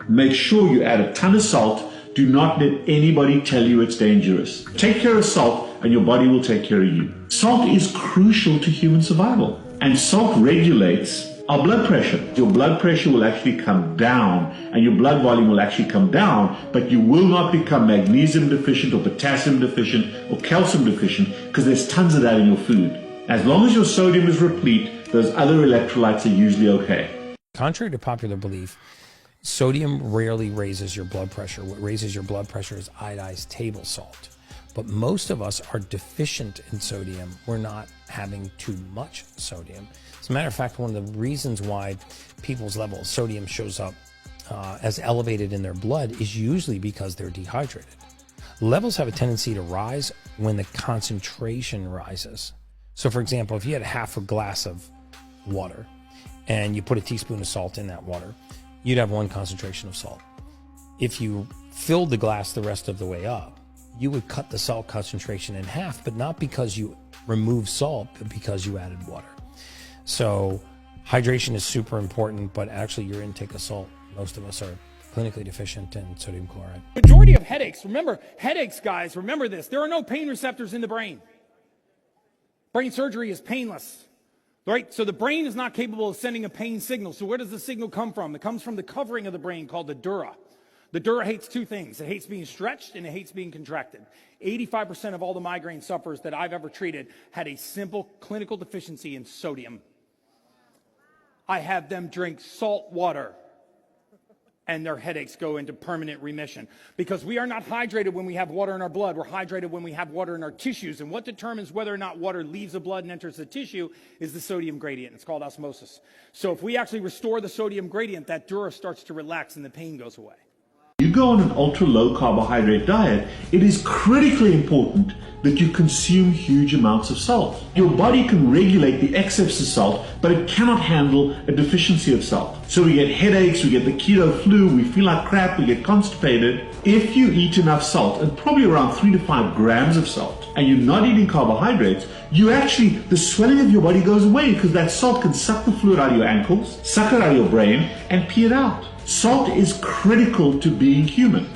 Make sure you add a ton of salt. Do not let anybody tell you it's dangerous. Take care of salt and your body will take care of you. Salt is crucial to human survival, and salt regulates our blood pressure. Your blood pressure will actually come down and your blood volume will actually come down, but you will not become magnesium deficient or potassium deficient or calcium deficient because there's tons of that in your food. As long as your sodium is replete, those other electrolytes are usually okay. Contrary to popular belief, sodium rarely raises your blood pressure. What raises your blood pressure is iodized table salt. But most of us are deficient in sodium. We're not having too much sodium. As a matter of fact, one of the reasons why people's level of sodium shows up as elevated in their blood is usually because they're dehydrated. Levels have a tendency to rise when the concentration rises. So for example, if you had half a glass of water and you put a teaspoon of salt in that water, you'd have one concentration of salt. If you filled the glass the rest of the way up, you would cut the salt concentration in half, but not because you removed salt, but because you added water. So hydration is super important, but actually your intake of salt, most of us are clinically deficient in sodium chloride. Majority of headaches, remember, headaches, guys, remember this, there are no pain receptors in the brain. Brain surgery is painless, right? So the brain is not capable of sending a pain signal. So where does the signal come from? It comes from the covering of the brain called the dura. The dura hates two things. It hates being stretched and it hates being contracted. 85% of all the migraine sufferers that I've ever treated had a simple clinical deficiency in sodium. I have them drink salt water and their headaches go into permanent remission. Because we are not hydrated when we have water in our blood. We're hydrated when we have water in our tissues. And what determines whether or not water leaves the blood and enters the tissue is the sodium gradient. It's called osmosis. So if we actually restore the sodium gradient, that dura starts to relax and the pain goes away. You go on an ultra low carbohydrate diet, it is critically important that you consume huge amounts of salt. Your body can regulate the excess of salt, but it cannot handle a deficiency of salt. So we get headaches, we get the keto flu, we feel like crap, we get constipated. If you eat enough salt, and probably around 3 to 5 grams of salt, and you're not eating carbohydrates, the swelling of your body goes away because that salt can suck the fluid out of your ankles, suck it out of your brain, and pee it out. Salt is critical to being human.